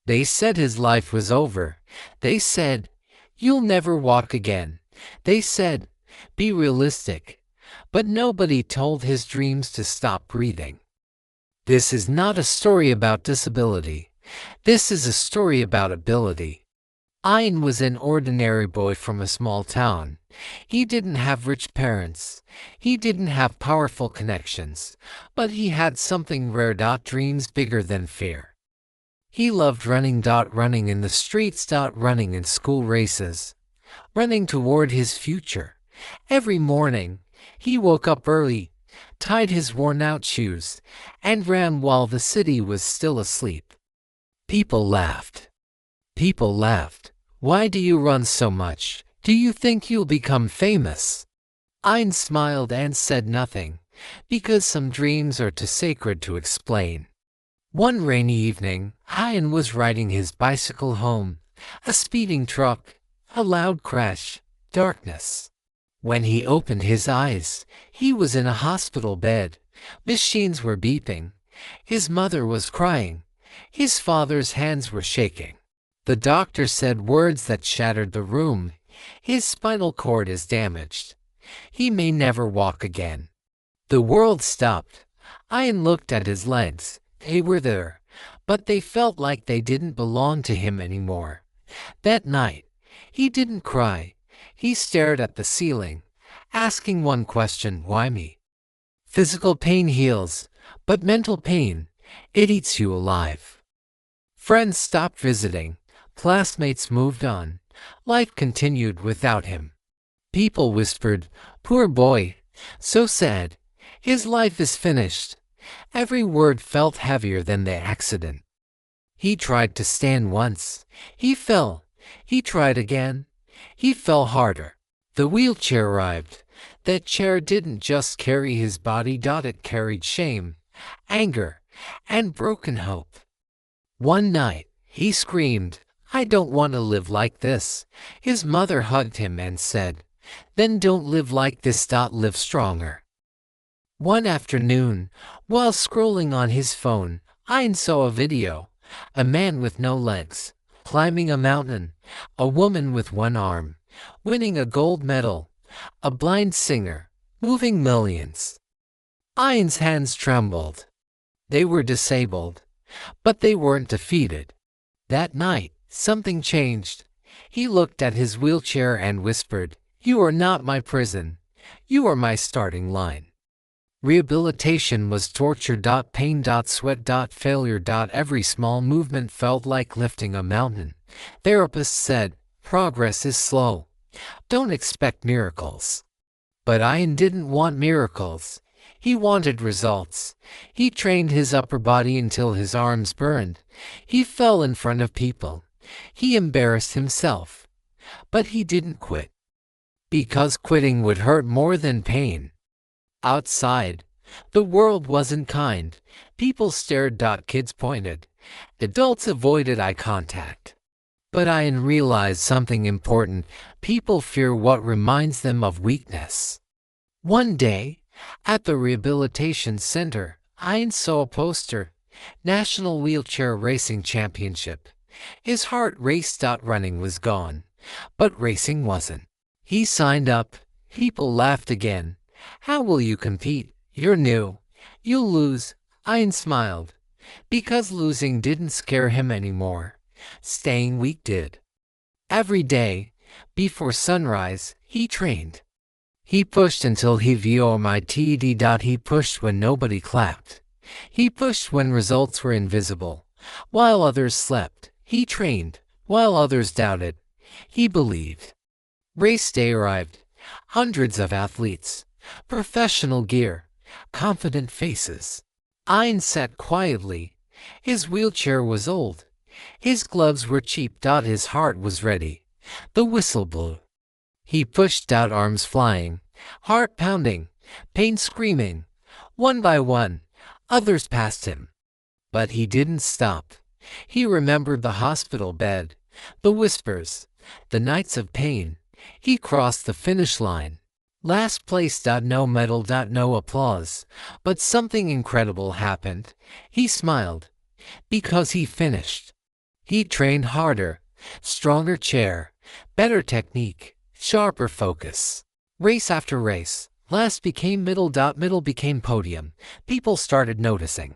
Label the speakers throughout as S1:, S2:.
S1: They said his life was over. They said, "You'll never walk again." They said, "Be realistic." But nobody told his dreams to stop breathing. This is not a story about disability. This is a story about ability. Ian was an ordinary boy from a small town. He didn't have rich parents. He didn't have powerful connections. But he had something rare. Dreams bigger than fear. He loved running. Running in the streets. Running in school races. Running toward his future. Every morning, he woke up early, tied his worn-out shoes, and ran while the city was still asleep. People laughed. People laughed. "Why do you run so much? Do you think you'll become famous?" Ian smiled and said nothing, because some dreams are too sacred to explain. One rainy evening, Ian was riding his bicycle home. A speeding truck, a loud crash, darkness. When he opened his eyes, he was in a hospital bed. Machines were beeping. His mother was crying. His father's hands were shaking. The doctor said words that shattered the room. "His spinal cord is damaged. He may never walk again." The world stopped. Ian looked at his legs. They were there, but they felt like they didn't belong to him anymore. That night, he didn't cry. He stared at the ceiling, asking one question: why me? Physical pain heals, but mental pain, it eats you alive. Friends stopped visiting. Classmates moved on. Life continued without him. People whispered, "Poor boy, so sad. His life is finished." Every word felt heavier than the accident. He tried to stand once. He fell. He tried again. He fell harder. The wheelchair arrived. That chair didn't just carry his body. It carried shame, anger, and broken hope. One night, he screamed, "I don't want to live like this." His mother hugged him and said, "Then don't live like this. Live stronger." One afternoon, while scrolling on his phone, Ian saw a video. A man with no legs, climbing a mountain. A woman with one arm, winning a gold medal. A blind singer, moving millions. Ian's hands trembled. They were disabled, but they weren't defeated. That night, something changed. He looked at his wheelchair and whispered, "You are not my prison. You are my starting line." Rehabilitation was torture. Pain. Sweat. Failure. Every small movement felt like lifting a mountain. Therapists said, "Progress is slow. Don't expect miracles." But Ian didn't want miracles. He wanted results. He trained his upper body until his arms burned. He fell in front of people. He embarrassed himself. But he didn't quit. Because quitting would hurt more than pain. Outside, the world wasn't kind. People stared. Kids pointed. Adults avoided eye contact. But Ian realized something important. People fear what reminds them of weakness. One day, at the rehabilitation center, Ian saw a poster, National Wheelchair Racing Championship. His heart raced. Running was gone, but racing wasn't. He signed up. People laughed again. "How will you compete? You're new. You'll lose." Ian smiled, because losing didn't scare him anymore. Staying weak did. Every day, before sunrise, he trained. He pushed until he vomited. He pushed when nobody clapped. He pushed when results were invisible. While others slept, he trained. While others doubted, he believed. Race day arrived. Hundreds of athletes. Professional gear. Confident faces. Ian sat quietly. His wheelchair was old. His gloves were cheap. His heart was ready. The whistle blew. He pushed. Arms flying. Heart pounding. Pain screaming. One by one, others passed him. But he didn't stop. He remembered the hospital bed, the whispers, the nights of pain. He crossed the finish line. Last place. No medal. No applause. But something incredible happened. He smiled. Because he finished. He trained harder, stronger chair, better technique, sharper focus. Race after race, last became middle. Middle became podium. People started noticing.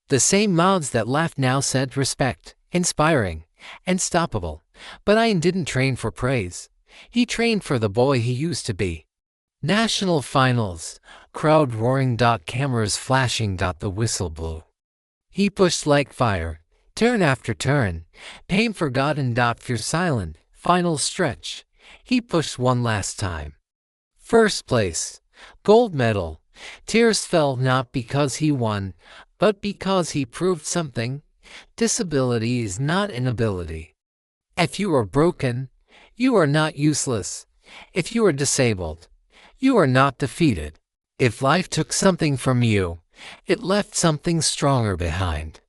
S1: The same mouths that laughed now said respect, inspiring, unstoppable. But Ian didn't train for praise. He trained for the boy he used to be. National finals, crowd roaring. Cameras flashing. The whistle blew. He pushed like fire, turn after turn, pain forgotten. Fear silent, final stretch. He pushed one last time. First place, gold medal. Tears fell not because he won, but because he proved something. Disability is not inability. If you are broken, you are not useless. If you are disabled, you are not defeated. If life took something from you, it left something stronger behind.